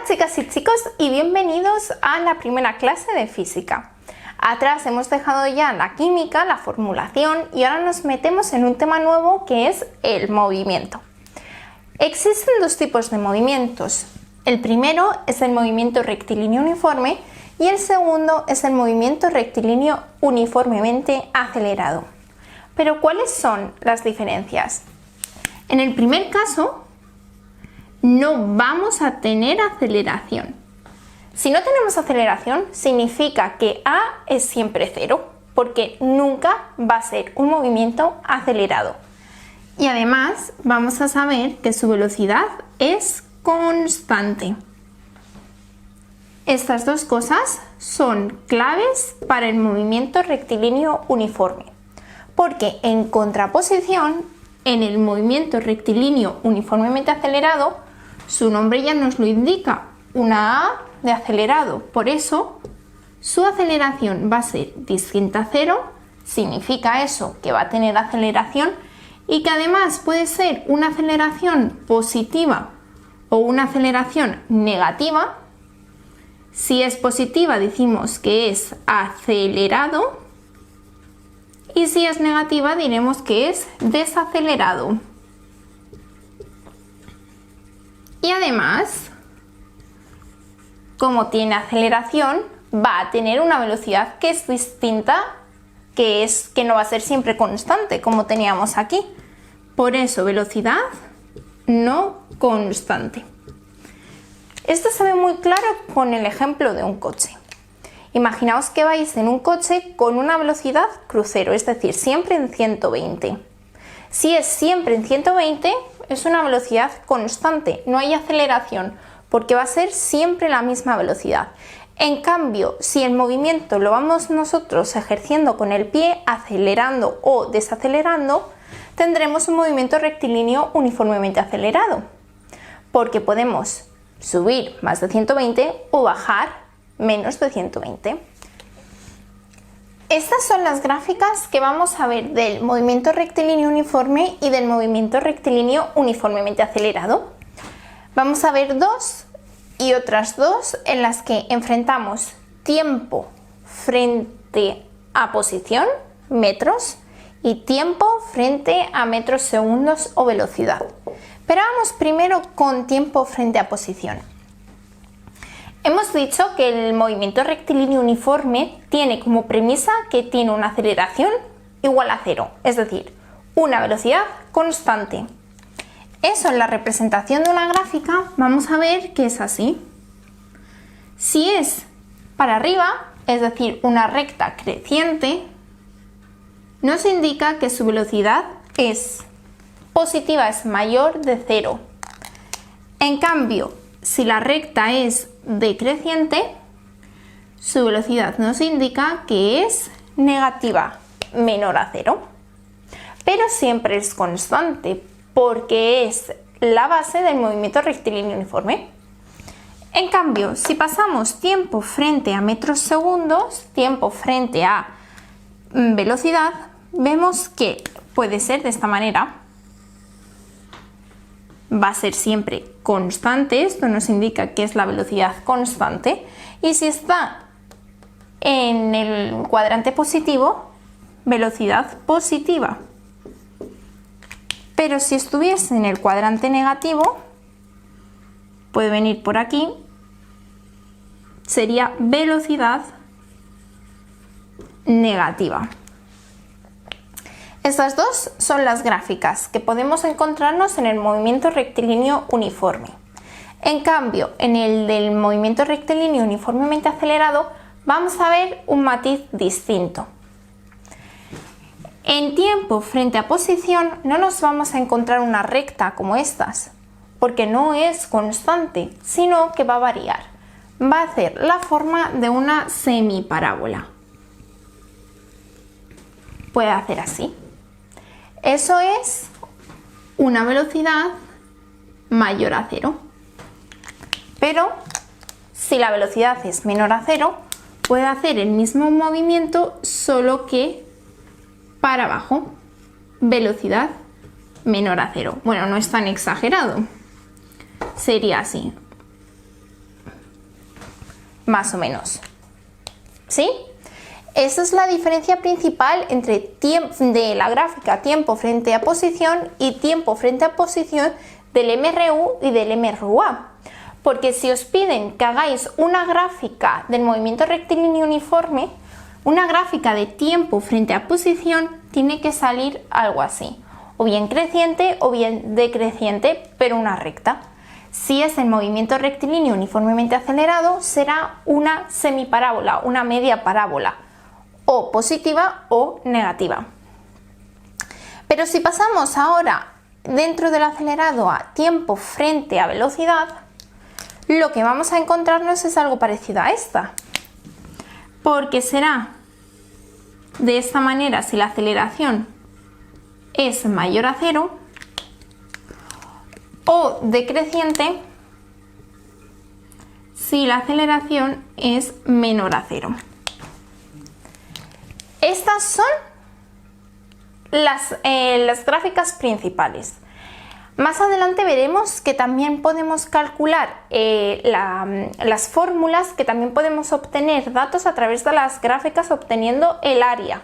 chicas y chicos y bienvenidos a la primera clase de física. Atrás hemos dejado ya la química, la formulación y ahora nos metemos en un tema nuevo que es el movimiento. Existen dos tipos de movimientos. El primero es el movimiento rectilíneo uniforme y el segundo es el movimiento rectilíneo uniformemente acelerado. Pero ¿cuáles son las diferencias? En el primer caso no vamos a tener aceleración. Si no tenemos aceleración, significa que A es siempre cero, porque nunca va a ser un movimiento acelerado. Y además vamos a saber que su velocidad es constante. Estas dos cosas son claves para el movimiento rectilíneo uniforme, porque en contraposición, en el movimiento rectilíneo uniformemente acelerado, su nombre ya nos lo indica, una A de acelerado. Por eso, su aceleración va a ser distinta a cero, significa eso que va a tener aceleración y que además puede ser una aceleración positiva o una aceleración negativa. Si es positiva decimos que es acelerado y si es negativa diremos que es desacelerado. Y además, como tiene aceleración, va a tener una velocidad que es distinta, que no va a ser siempre constante, como teníamos aquí. Por eso, velocidad no constante. Esto se ve muy claro con el ejemplo de un coche. Imaginaos que vais en un coche con una velocidad crucero, es decir, siempre en 120. Si es siempre en 120, es una velocidad constante, no hay aceleración, porque va a ser siempre la misma velocidad. En cambio, si el movimiento lo vamos nosotros ejerciendo con el pie, acelerando o desacelerando, tendremos un movimiento rectilíneo uniformemente acelerado, porque podemos subir más de 120 o bajar menos de 120. Estas son las gráficas que vamos a ver del movimiento rectilíneo uniforme y del movimiento rectilíneo uniformemente acelerado. Vamos a ver dos y otras dos en las que enfrentamos tiempo frente a posición, metros, y tiempo frente a metros segundos o velocidad. Pero vamos primero con tiempo frente a posición. Hemos dicho que el movimiento rectilíneo uniforme tiene como premisa que tiene una aceleración igual a cero, es decir, una velocidad constante. Eso en la representación de una gráfica vamos a ver que es así. Si es para arriba, es decir, una recta creciente, nos indica que su velocidad es positiva, es mayor de cero. En cambio, si la recta es decreciente, su velocidad nos indica que es negativa, menor a cero. Pero siempre es constante, porque es la base del movimiento rectilíneo uniforme. En cambio, si pasamos tiempo frente a metros segundos, tiempo frente a velocidad, vemos que puede ser de esta manera. Va a ser siempre constante, esto nos indica que es la velocidad constante, y si está en el cuadrante positivo, velocidad positiva. Pero si estuviese en el cuadrante negativo, puede venir por aquí, sería velocidad negativa. Estas dos son las gráficas que podemos encontrarnos en el movimiento rectilíneo uniforme. En cambio, en el del movimiento rectilíneo uniformemente acelerado, vamos a ver un matiz distinto. En tiempo frente a posición no nos vamos a encontrar una recta como estas, porque no es constante, sino que va a variar. Va a hacer la forma de una semiparábola. Puede hacer así. Eso es una velocidad mayor a cero. Pero si la velocidad es menor a cero, puede hacer el mismo movimiento, solo que para abajo. Velocidad menor a cero. Bueno, no es tan exagerado. Sería así. más o menos. ¿Sí? Esa es la diferencia principal entre de la gráfica tiempo frente a posición y tiempo frente a posición del MRU y del MRUA. Porque si os piden que hagáis una gráfica del movimiento rectilíneo uniforme, una gráfica de tiempo frente a posición tiene que salir algo así, o bien creciente o bien decreciente, pero una recta. Si es el movimiento rectilíneo uniformemente acelerado, será una semiparábola, una media parábola, o positiva o negativa. Pero si pasamos ahora dentro del acelerado a tiempo frente a velocidad, lo que vamos a encontrarnos es algo parecido a esta, porque será de esta manera si la aceleración es mayor a 0, o decreciente si la aceleración es menor a 0. Estas son las gráficas principales. Más adelante veremos que también podemos calcular las fórmulas, que también podemos obtener datos a través de las gráficas obteniendo el área,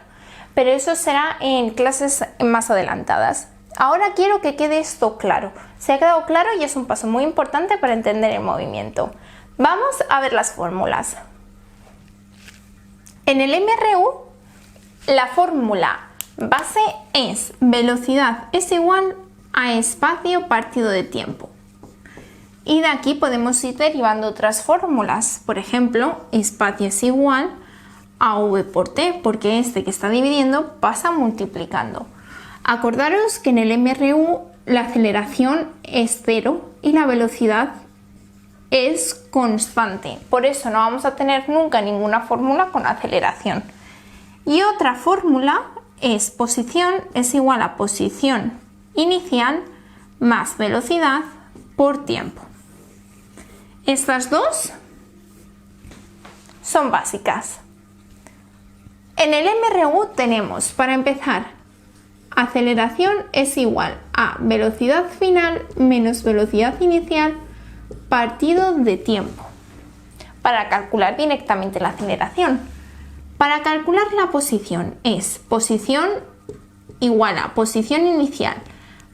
pero eso será en clases más adelantadas. Ahora quiero que quede esto claro. Se ha quedado claro y es un paso muy importante para entender el movimiento. Vamos a ver las fórmulas. En el MRU, la fórmula base es velocidad es igual a espacio partido de tiempo. Y de aquí podemos ir derivando otras fórmulas. Por ejemplo, espacio es igual a v por t, porque este que está dividiendo pasa multiplicando. Acordaros que en el MRU la aceleración es 0 y la velocidad es constante. Por eso no vamos a tener nunca ninguna fórmula con aceleración. Y otra fórmula es posición es igual a posición inicial más velocidad por tiempo. Estas dos son básicas. En el MRU tenemos, para empezar, aceleración es igual a velocidad final menos velocidad inicial partido de tiempo, para calcular directamente la aceleración. Para calcular la posición es posición igual a posición inicial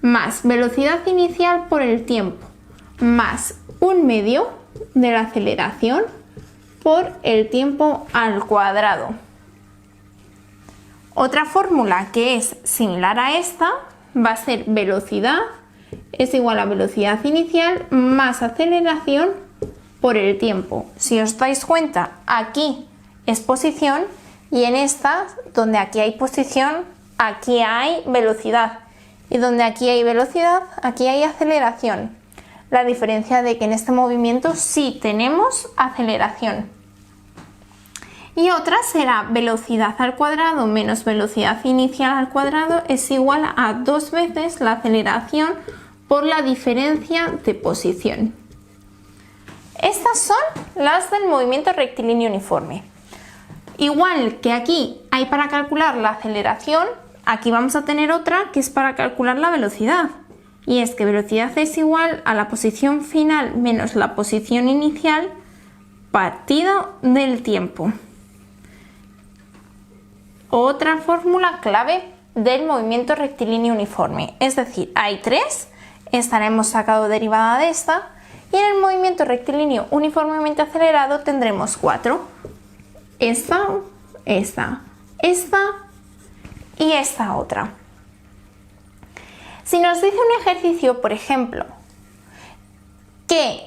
más velocidad inicial por el tiempo más 1/2 de la aceleración por el tiempo al cuadrado. Otra fórmula que es similar a esta va a ser velocidad es igual a velocidad inicial más aceleración por el tiempo. Si os dais cuenta, aquí es posición y en esta, donde aquí hay posición, aquí hay velocidad. Y donde aquí hay velocidad, aquí hay aceleración. La diferencia de que en este movimiento sí tenemos aceleración. Y otra será velocidad al cuadrado menos velocidad inicial al cuadrado es igual a 2 veces la aceleración por la diferencia de posición. Estas son las del movimiento rectilíneo uniforme. Igual que aquí hay para calcular la aceleración, aquí vamos a tener otra que es para calcular la velocidad. Y es que velocidad es igual a la posición final menos la posición inicial partido del tiempo. Otra fórmula clave del movimiento rectilíneo uniforme. Es decir, hay 3, esta la hemos sacado derivada de esta, y en el movimiento rectilíneo uniformemente acelerado tendremos 4. Esta y esta otra. Si nos dice un ejercicio, por ejemplo, que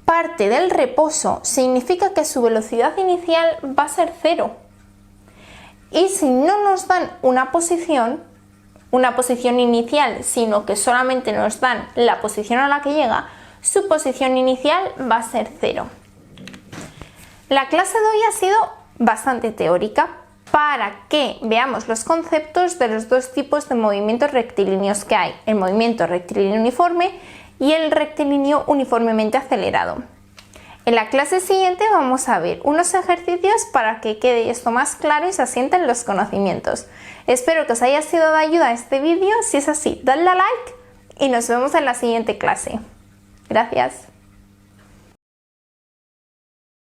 parte del reposo significa que su velocidad inicial va a ser 0. Y si no nos dan una posición inicial, sino que solamente nos dan la posición a la que llega, su posición inicial va a ser 0. La clase de hoy ha sido bastante teórica para que veamos los conceptos de los dos tipos de movimientos rectilíneos que hay, el movimiento rectilíneo uniforme y el rectilíneo uniformemente acelerado. En la clase siguiente vamos a ver unos ejercicios para que quede esto más claro y se asienten los conocimientos. Espero que os haya sido de ayuda este vídeo. Si es así, dadle a like y nos vemos en la siguiente clase. Gracias.